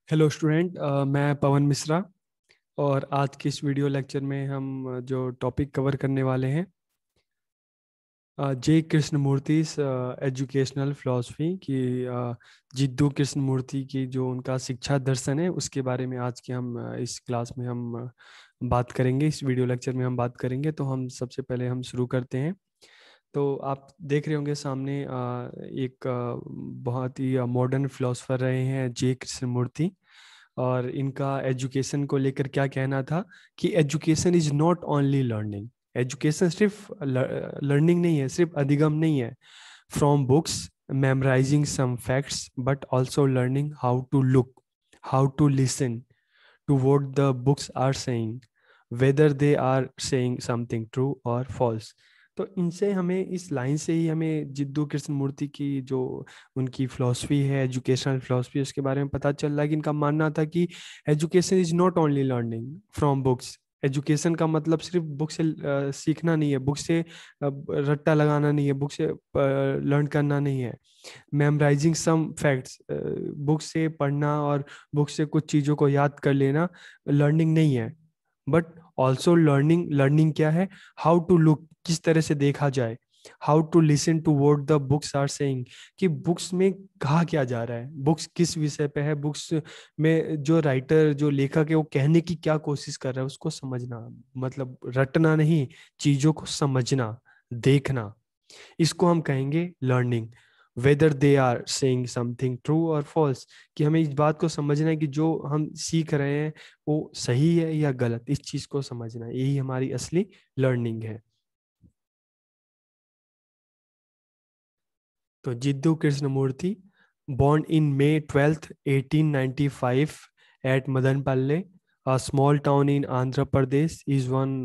Hello student, मैं पवन मिश्रा। और आज के इस वीडियो लेक्चर में हम जो टॉपिक कवर करने वाले हैं, जे कृष्णमूर्ति एजुकेशनल फिलॉसफी की, जिद्दू कृष्णमूर्ति की जो उनका शिक्षा दर्शन है उसके बारे में आज के हम इस क्लास में हम बात करेंगे। इस वीडियो लेक्चर में हम बात करेंगे। तो हम सबसे पहले हम शुरू करते हैं। तो आप देख रहे होंगे सामने एक बहुत ही मॉडर्न फिलोसफर रहे हैं जे कृष्णमूर्ति। और इनका एजुकेशन को लेकर क्या कहना था कि education is not only learning. Education सिर्फ लर्निंग नहीं है, सिर्फ अधिगम नहीं है from books, memorising some facts, but also learning how to look, how to listen to what the books are saying, whether they are saying something true और false. तो इनसे हमें, इस लाइन से ही हमें जिद्दू कृष्णमूर्ति की जो उनकी फिलॉसफी है, एजुकेशनल फिलॉसफी, उसके बारे में पता चल रहा है कि इनका मानना था कि education is not only learning from books. Education का मतलब सिर्फ बुक से सीखना नहीं है, बुक से रट्टा लगाना नहीं है, बुक से लर्न करना नहीं है। मेमोराइजिंग सम फैक्ट्स, बुक से पढ़ना और बुक से कुछ चीज़ों को याद कर लेना लर्निंग नहीं है। बट ऑल्सो लर्निंग, लर्निंग क्या है? हाउ टू लुक, किस तरह से देखा जाए। How to listen to what the books are saying, कि बुक्स में कहा क्या जा रहा है, बुक्स किस विषय पे है, बुक्स में जो राइटर, जो लेखक है, वो कहने की क्या कोशिश कर रहा है, उसको समझना। मतलब रटना नहीं, चीजों को समझना, देखना, इसको हम कहेंगे learning. Whether they are saying something true और फॉल्स, कि हमें इस बात को समझना है कि जो हम सीख रहे हैं वो सही है या गलत, इस चीज को समझना है, यही हमारी असली लर्निंग है। तो Jiddu Krishnamurthy, born in May 12th 1895 at Madanpalle, a small town in Andhra Pradesh, is one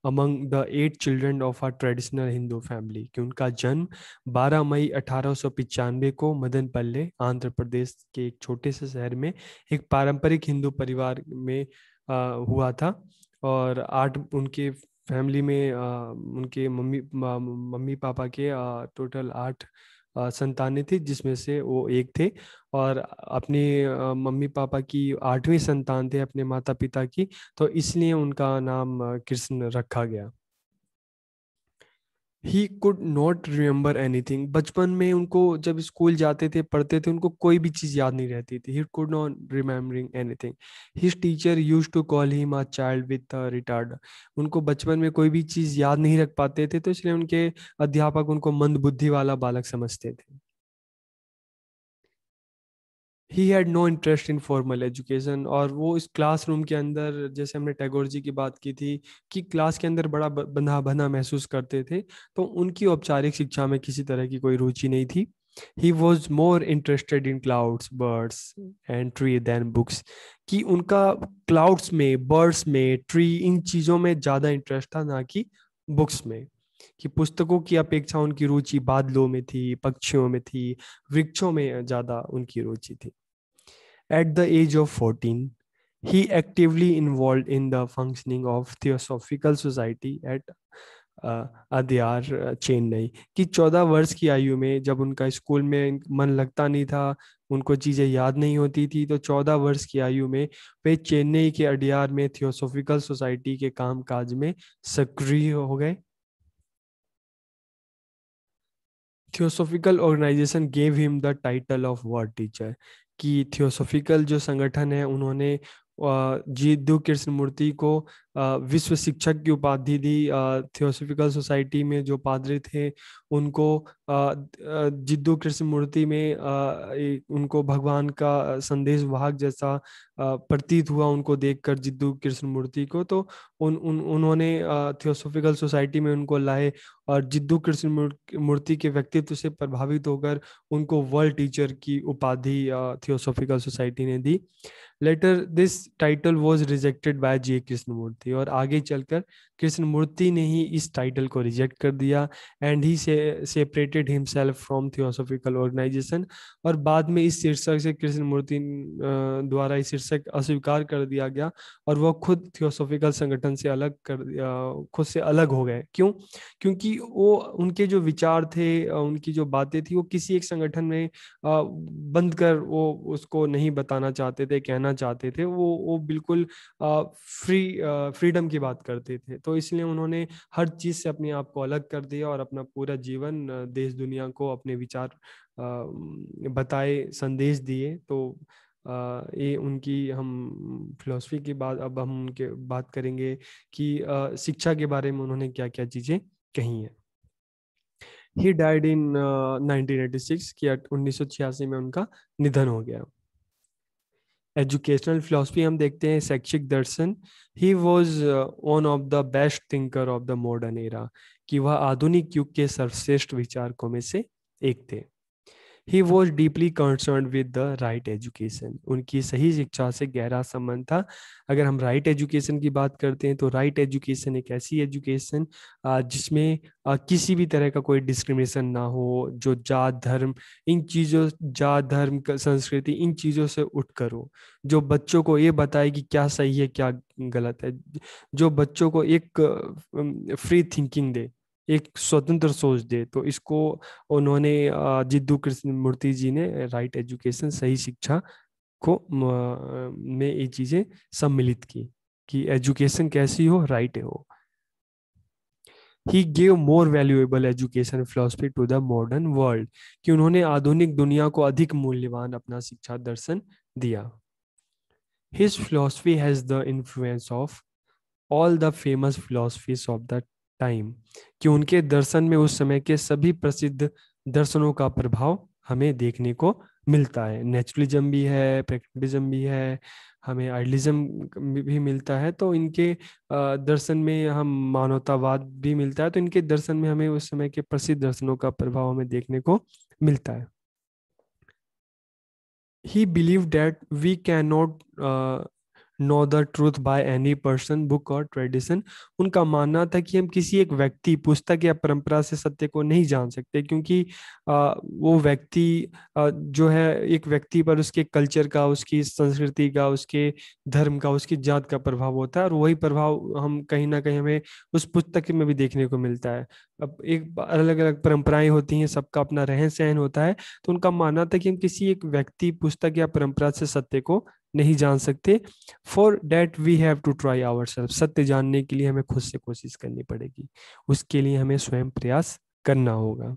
among the 8 children of a traditional Hindu family। कि उनका जन्म 12 मई 1895 को मदनपल्ले, आंध्र प्रदेश के एक छोटे से शहर में एक पारंपरिक हिंदू परिवार में हुआ था। और आठ उनके फैमिली में उनके मम्मी पापा के टोटल 8 संतानें थी, जिसमें से वो एक थे। और अपने मम्मी पापा की 8वीं संतान थे अपने माता पिता की, तो इसलिए उनका नाम कृष्ण रखा गया। ही कुड नॉट रिमेम्बर एनीथिंग, बचपन में उनको जब स्कूल जाते थे, पढ़ते थे, उनको कोई भी चीज़ याद नहीं रहती थी। He could not remembering anything. His teacher use to call him a child with retard. उनको बचपन में कोई भी चीज़ याद नहीं रख पाते थे, तो इसलिए उनके अध्यापक उनको मंदबुद्धि वाला बालक समझते थे। He had no interest in formal education, और वो इस क्लासरूम के अंदर, जैसे हमने टैगोर जी की बात की थी कि क्लास के अंदर बड़ा बंधा बंधा महसूस करते थे, तो उनकी औपचारिक शिक्षा में किसी तरह की कोई रुचि नहीं थी। He was more interested in clouds, birds and tree then books, कि उनका क्लाउड्स में, बर्ड्स में, ट्री, इन चीज़ों में ज़्यादा इंटरेस्ट था, ना कि बुक्स में। कि पुस्तकों की अपेक्षा उनकी रुचि बादलों में थी, पक्षियों में थी, वृक्षों में ज़्यादा उनकी रुचि थी। At the age of 14, he actively involved in the functioning of Theosophical Society at Adyar, Chennai. कि 14 वर्ष की आयु में जब उनका स्कूल में मन लगता नहीं था, उनको चीज़ें याद नहीं होती थी, तो 14 वर्ष की आयु में वे चेन्नई के अडयार में थियोसॉफिकल सोसाइटी के कामकाज में सक्रिय हो गए। Theosophical organisation gave him the title of word teacher. कि थियोसॉफिकल जो संगठन है, उन्होंने जिद्दू कृष्णमूर्ति को विश्व शिक्षक की उपाधि दी। थियोसॉफिकल सोसाइटी में जो पादरी थे, उनको जिद्दू कृष्णमूर्ति में उनको भगवान का संदेश वाहक जैसा प्रतीत हुआ उनको देखकर, जिद्दू कृष्णमूर्ति को। तो उन्होंने थियोसॉफिकल सोसाइटी में उनको लाए, और जिद्दू कृष्ण मूर्ति के व्यक्तित्व से प्रभावित होकर उनको वर्ल्ड टीचर की उपाधि थियोसॉफिकल सोसाइटी ने दी। Later this title was rejected by J Krishnamurti, और आगे चलकर कृष्णमूर्ति ने ही इस टाइटल को रिजेक्ट कर दिया and he separated himself from theosophical organisation. और बाद में इस शीर्षक से कृष्णमूर्ति द्वारा इस शीर्षक अस्वीकार कर दिया गया और वह खुद थियोसॉफिकल संगठन से खुद से अलग हो गए। क्यों? क्योंकि वो उनके जो विचार थे, उनकी जो बातें थी, वो किसी एक संगठन में बंद कर वो उसको नहीं बताना चाहते थे, कहना चाहते थे। वो बिल्कुल फ्रीडम की बात करते थे। तो इसलिए उन्होंने हर चीज से अपने आप को अलग कर दिया और अपना पूरा जीवन देश दुनिया को अपने विचार बताए, संदेश दिए। तो ये उनकी हम फिलोसफी की बात, अब हम उनके बात करेंगे कि शिक्षा के बारे में उन्होंने क्या क्या चीजें कही हैं। ही डाइड इन 1986 कि 1986 में उनका निधन हो गया। एजुकेशनल फिलोसफी हम देखते हैं, शैक्षिक दर्शन। He was one of the best thinker of the modern era, कि वह आधुनिक युग के सर्वश्रेष्ठ विचारकों में से एक थे। He was deeply concern with the right education, उनकी सही शिक्षा से गहरा संबंध था। अगर हम राइट एजुकेशन की बात करते हैं तो राइट एजुकेशन एक ऐसी एजुकेशन जिसमें किसी भी तरह का कोई डिस्क्रिमिनेशन ना हो, जो जात धर्म इन चीज़ों, जात धर्म संस्कृति इन चीज़ों से उठ कर हो, जो बच्चों को ये बताए कि क्या सही है क्या गलत है, जो बच्चों को एक फ्री थिंकिंग दे, एक स्वतंत्र सोच दे। तो इसको उन्होंने जिद्दू कृष्णमूर्ति जी ने राइट एजुकेशन, सही शिक्षा को में ये चीजें सम्मिलित की कि एजुकेशन कैसी हो, राइट हो। He gave more valuable education philosophy to the modern world, कि उन्होंने आधुनिक दुनिया को अधिक मूल्यवान अपना शिक्षा दर्शन दिया। His philosophy has the influence of all the famous philosophies of the time, कि उनके दर्शन में उस समय के सभी प्रसिद्ध दर्शनों का प्रभाव हमें देखने को मिलता है। नेचुरलिज्म भी है, प्रैग्मेटिज्म भी है, हमें आइडियलिज्म भी मिलता है। तो इनके दर्शन में हम मानवतावाद भी मिलता है। तो इनके दर्शन में हमें उस समय के प्रसिद्ध दर्शनों का प्रभाव हमें देखने को मिलता है। He believed that we cannot know the truth by any person, book और ट्रेडिशन। उनका मानना था कि हम किसी एक व्यक्ति, पुस्तक या परंपरा से सत्य को नहीं जान सकते, क्योंकि वो व्यक्ति जो है, एक व्यक्ति पर उसके कल्चर का, उसकी संस्कृति का, उसके धर्म का, उसकी जात का प्रभाव होता है, और वही प्रभाव हम कहीं ना कहीं हमें उस पुस्तक में भी देखने को मिलता है। अब एक अलग अलग परंपराएं होती हैं, सबका अपना रहन सहन होता है। तो उनका मानना था कि हम किसी एक व्यक्ति, पुस्तक या परंपरा से सत्य को नहीं जान सकते। For that we have to try ourself, सत्य जानने के लिए हमें खुद से कोशिश करनी पड़ेगी, उसके लिए हमें स्वयं प्रयास करना होगा।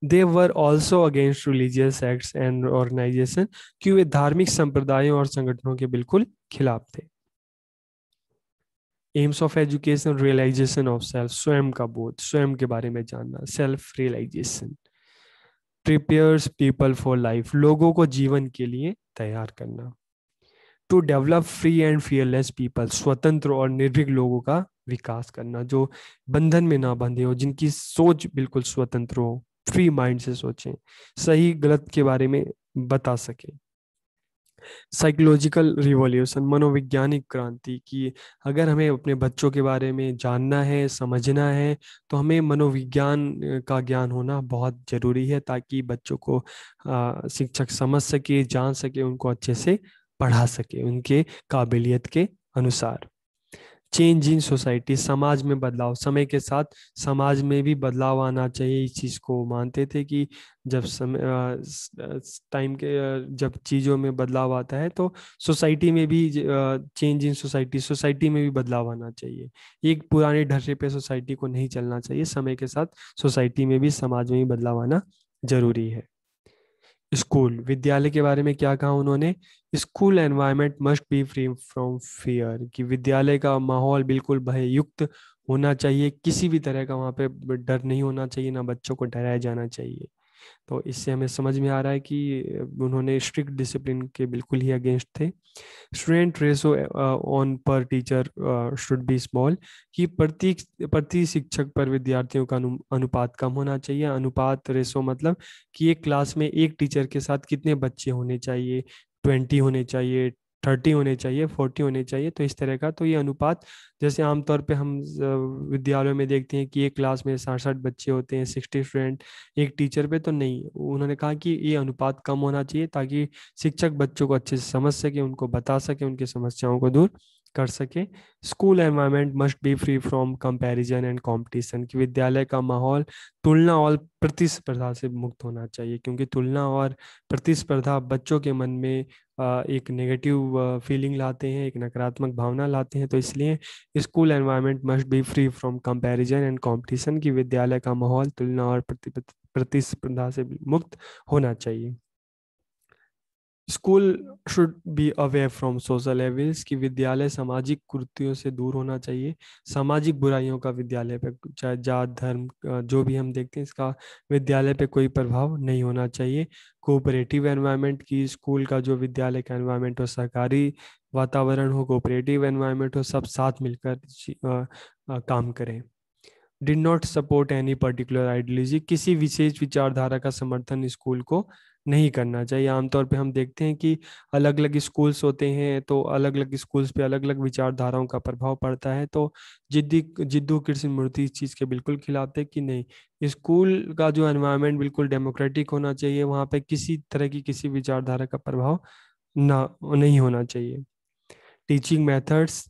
They were also against religious acts and organisation, कि वे धार्मिक संप्रदायों और संगठनों के बिल्कुल खिलाफ थे। Aims of education, realisation of self, स्वयं का बोध, स्वयं के बारे में जानना, self realisation. Prepares people for life, लोगों को जीवन के लिए तैयार करना। To develop free and fearless people, स्वतंत्र और निर्भीक लोगों का विकास करना, जो बंधन में ना बंधे हो, जिनकी सोच बिल्कुल स्वतंत्र हो, फ्री माइंड से सोचें, सही गलत के बारे में बता सके। साइकोलॉजिकल रिवॉल्यूशन, मनोवैज्ञानिक क्रांति, की अगर हमें अपने बच्चों के बारे में जानना है, समझना है, तो हमें मनोविज्ञान का ज्ञान होना बहुत जरूरी है, ताकि बच्चों को शिक्षक समझ सके, जान सके, उनको अच्छे से पढ़ा सके उनके काबिलियत के अनुसार। चेंज इन सोसाइटी, समाज में बदलाव, समय के साथ समाज में भी बदलाव आना चाहिए। इस चीज को मानते थे कि जब समय टाइम के जब चीजों में बदलाव आता है, तो सोसाइटी में भी चेंज इन सोसाइटी, सोसाइटी में भी बदलाव आना चाहिए। एक पुराने ढर्रे पे सोसाइटी को नहीं चलना चाहिए, समय के साथ सोसाइटी में भी, समाज में भी बदलाव आना जरूरी है। स्कूल, विद्यालय के बारे में क्या कहा उन्होंने? School environment must be free from fear, कि विद्यालय का माहौल बिल्कुल भययुक्त होना चाहिए, किसी भी तरह का वहाँ पे डर नहीं होना चाहिए, ना बच्चों को डराया जाना चाहिए। तो इससे हमें समझ में आ रहा है कि उन्होंने स्ट्रिक्ट डिसिप्लिन के बिल्कुल ही अगेंस्ट थे। स्टूडेंट रेशो ऑन पर टीचर शुड बी स्मॉल, कि प्रति शिक्षक पर विद्यार्थियों का अनुपात कम होना चाहिए। अनुपात, रेशो मतलब कि एक क्लास में एक टीचर के साथ कितने बच्चे होने चाहिए, 20 होने चाहिए, 30 होने चाहिए, 40 होने चाहिए। तो इस तरह का, तो ये अनुपात जैसे आमतौर पे हम विद्यालयों में देखते हैं कि एक क्लास में 67 बच्चे होते हैं, 60 स्टूडेंट एक टीचर पे, तो नहीं, उन्होंने कहा कि ये अनुपात कम होना चाहिए ताकि शिक्षक बच्चों को अच्छे से समझ सके, उनको बता सके, उनकी समस्याओं को दूर कर सके। School environment must be free from comparison and competition, कि विद्यालय का माहौल तुलना और प्रतिस्पर्धा से मुक्त होना चाहिए, क्योंकि तुलना और प्रतिस्पर्धा बच्चों के मन में एक नेगेटिव फीलिंग लाते हैं, एक नकारात्मक भावना लाते हैं। तो इसलिए school environment must be free from comparison and competition, की विद्यालय का माहौल तुलना और प्रतिस्पर्धा से मुक्त होना चाहिए। School should be aware from social evils, की विद्यालय सामाजिक कुरीतियों से दूर होना चाहिए। सामाजिक बुराइयों का विद्यालय पे, चाहे जात धर्म जो भी हम देखते हैं, इसका विद्यालय पे कोई प्रभाव नहीं होना चाहिए। कोऑपरेटिव एनवायरनमेंट, की स्कूल का जो विद्यालय का एनवायरनमेंट हो, सरकारी वातावरण हो, कोऑपरेटिव एनवायरनमेंट हो, सब साथ मिलकर काम करें। Did not support any particular ideology, किसी विशेष विचारधारा का समर्थन स्कूल को नहीं करना चाहिए। आमतौर पे हम देखते हैं कि अलग अलग स्कूल्स होते हैं, तो अलग अलग स्कूल्स पे अलग अलग विचारधाराओं का प्रभाव पड़ता है। तो जिद्दू कृष्णमूर्ति इस चीज़ के बिल्कुल खिलाफ थे कि नहीं, स्कूल का जो एनवायरनमेंट बिल्कुल डेमोक्रेटिक होना चाहिए, वहाँ पे किसी तरह की किसी विचारधारा का प्रभाव ना नहीं होना चाहिए। टीचिंग मेथड्स,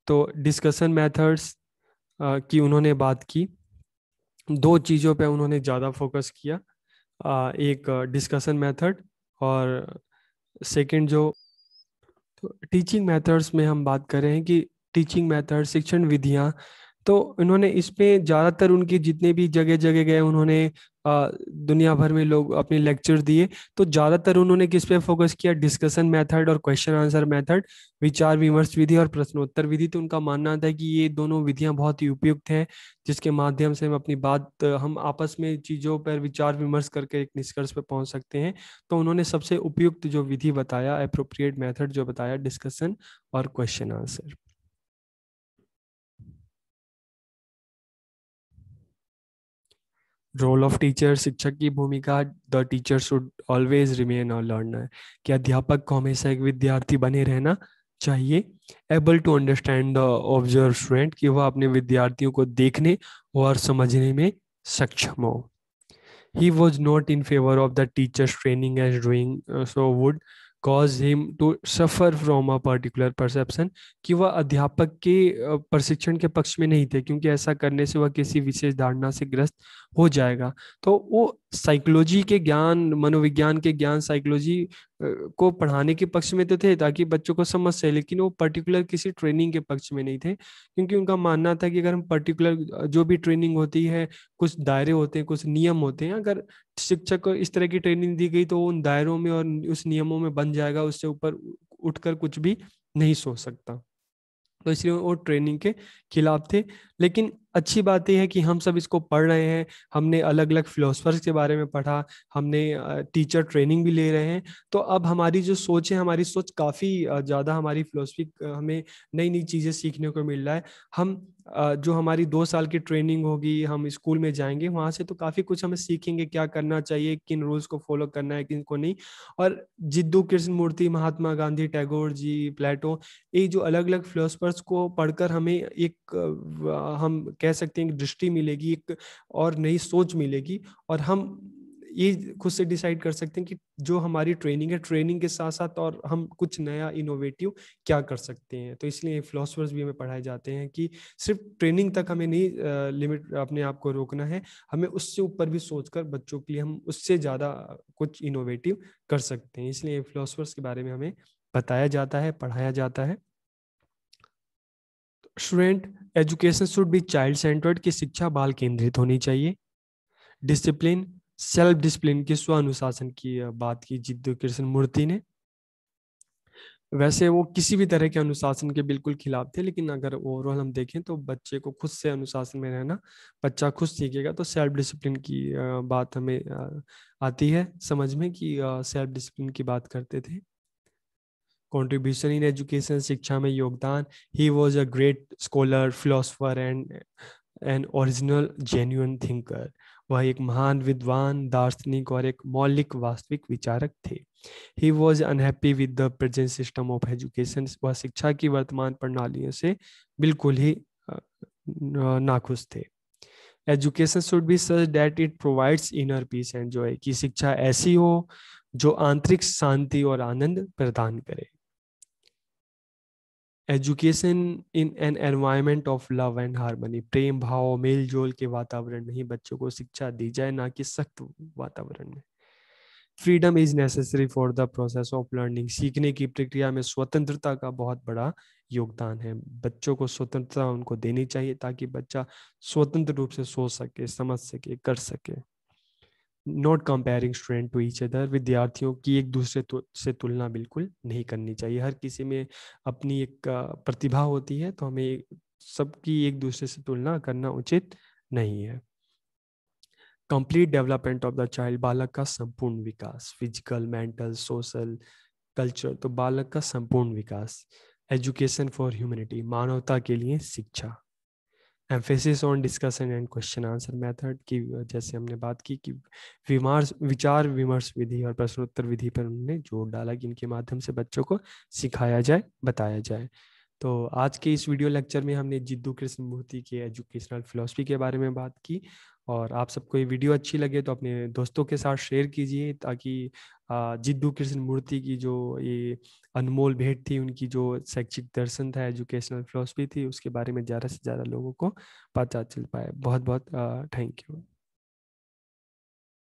तो डिस्कशन मेथड्स की उन्होंने बात की। दो चीज़ों पे उन्होंने ज़्यादा फोकस किया, एक डिस्कशन मेथड, और सेकंड जो, तो टीचिंग मेथड्स में हम बात कर रहे हैं कि टीचिंग मेथड, शिक्षण विधियाँ, तो इन्होंने इसमें ज़्यादातर उनकी जितने भी जगह जगह गए, उन्होंने दुनिया भर में लोग अपने लेक्चर दिए, तो ज़्यादातर उन्होंने किस पे फोकस किया, डिस्कशन मेथड और क्वेश्चन आंसर मेथड, विचार विमर्श विधि और प्रश्नोत्तर विधि। तो उनका मानना था कि ये दोनों विधियां बहुत ही उपयुक्त हैं, जिसके माध्यम से हम अपनी बात, हम आपस में चीज़ों पर विचार विमर्श करके एक निष्कर्ष पर पहुंच सकते हैं। तो उन्होंने सबसे उपयुक्त जो विधि बताया, अप्रोप्रिएट मेथड जो बताया, डिस्कशन और question answer. Role of teacher, शिक्षक की भूमिका, the teacher should always remain a learner, कि अध्यापक को हमेशा एक विद्यार्थी बने रहना चाहिए। Able to understand the observe student, कि वह अपने विद्यार्थियों को देखने और समझने में सक्षम हो। He was not in favor of the teacher's training as doing so would cause him to suffer from a particular perception, कि वह अध्यापक के प्रशिक्षण के पक्ष में नहीं थे, क्योंकि ऐसा करने से वह किसी विशेष धारणा से ग्रस्त हो जाएगा। तो वो साइकोलॉजी के ज्ञान, मनोविज्ञान के ज्ञान, साइकोलॉजी को पढ़ाने के पक्ष में तो थे ताकि बच्चों को समझ सके, लेकिन वो पर्टिकुलर किसी ट्रेनिंग के पक्ष में नहीं थे, क्योंकि उनका मानना था कि अगर हम पर्टिकुलर जो भी ट्रेनिंग होती है, कुछ दायरे होते हैं, कुछ नियम होते हैं, अगर शिक्षक को इस तरह की ट्रेनिंग दी गई तो वो उन दायरों में और उस नियमों में बन जाएगा, उससे ऊपर उठकर कुछ भी नहीं सोच सकता। तो इसलिए वो ट्रेनिंग के खिलाफ थे। लेकिन अच्छी बात यह है कि हम सब इसको पढ़ रहे हैं, हमने अलग अलग फिलोसफर्स के बारे में पढ़ा, हमने टीचर ट्रेनिंग भी ले रहे हैं। तो अब हमारी जो सोच है, हमारी सोच काफ़ी ज़्यादा, हमारी फिलोसफी, हमें नई नई चीज़ें सीखने को मिल रहा है। हम जो हमारी 2 साल की ट्रेनिंग होगी, हम स्कूल में जाएंगे, वहाँ से तो काफ़ी कुछ हमें सीखेंगे, क्या करना चाहिए, किन रूल्स को फॉलो करना है, किन को नहीं। और जिद्दू कृष्णमूर्ति, महात्मा गांधी, टैगोर जी, प्लेटो, ये जो अलग अलग फिलोसफर्स को पढ़कर हमें एक हम कह सकते हैं कि दृष्टि मिलेगी, एक और नई सोच मिलेगी, और हम ये खुद से डिसाइड कर सकते हैं कि जो हमारी ट्रेनिंग है, ट्रेनिंग के साथ साथ और हम कुछ नया इनोवेटिव क्या कर सकते हैं। तो इसलिए फिलोसफर्स भी हमें पढ़ाए जाते हैं कि सिर्फ ट्रेनिंग तक हमें नहीं लिमिट अपने आप को रोकना है, हमें उससे ऊपर भी सोचकर बच्चों के लिए हम उससे ज़्यादा कुछ इनोवेटिव कर सकते हैं। इसलिए फिलोसफर्स के बारे में हमें बताया जाता है, पढ़ाया जाता है। Student education should be child centred, की शिक्षा बाल केंद्रित होनी चाहिए। डिसिप्लिन, सेल्फ डिसिप्लिन की, स्व अनुशासन की बात की जिद्दू कृष्ण मूर्ति ने। वैसे वो किसी भी तरह के अनुशासन के बिल्कुल खिलाफ थे, लेकिन अगर ओवरऑल हम देखें तो बच्चे को खुद से अनुशासन में रहना, बच्चा खुद सीखेगा। तो सेल्फ डिसिप्लिन की बात हमें आती है समझ में, कि सेल्फ डिसिप्लिन की बात करते थे। कंट्रीब्यूशन इन एजुकेशन, शिक्षा में योगदान, he was a great scholar, philosopher and an original genuine thinker. वह एक महान विद्वान, दार्शनिक और एक मौलिक वास्तविक विचारक थे। He was unhappy with the present system of education. वह शिक्षा की वर्तमान प्रणालियों से बिल्कुल ही नाखुश थे। Education should be such that it provides inner peace and Joy, कि शिक्षा ऐसी हो जो आंतरिक शांति और आनंद प्रदान करे। Education in an environment of love and harmony, प्रेम भाव मेल जोल के वातावरण में ही बच्चों को शिक्षा दी जाए, ना कि सख्त वातावरण में। Freedom is necessary for the process of learning, सीखने की प्रक्रिया में स्वतंत्रता का बहुत बड़ा योगदान है। बच्चों को स्वतंत्रता उनको देनी चाहिए ताकि बच्चा स्वतंत्र रूप से सोच सके, समझ सके, कर सके। Not comparing student to each other, विद्यार्थियों की एक दूसरे से तुलना बिल्कुल नहीं करनी चाहिए। हर किसी में अपनी एक प्रतिभा होती है, तो हमें सबकी एक दूसरे से तुलना करना उचित नहीं है। Complete development of the child, बालक का संपूर्ण विकास, फिजिकल, मेंटल, सोशल, कल्चर, तो बालक का संपूर्ण विकास। एजुकेशन फॉर ह्यूमैनिटी, मानवता के लिए शिक्षा। Emphasis on discussion and question answer method की, जैसे हमने बात की कि विचार विमर्श विधि और प्रश्नोत्तर विधि पर उन्होंने जोर डाला कि इनके माध्यम से बच्चों को सिखाया जाए, बताया जाए। तो आज के इस वीडियो लेक्चर में हमने जिद्दू कृष्णमूर्ति के एजुकेशनल फिलॉसफी के बारे में बात की। और आप सबको ये वीडियो अच्छी लगे तो अपने दोस्तों के साथ शेयर कीजिए, ताकि जिद्दू कृष्णमूर्ति की जो ये अनमोल भेंट थी, उनकी जो शैक्षिक दर्शन था, एजुकेशनल फिलॉसफी थी, उसके बारे में ज़्यादा से ज़्यादा लोगों को पता चल पाए। बहुत बहुत थैंक यू।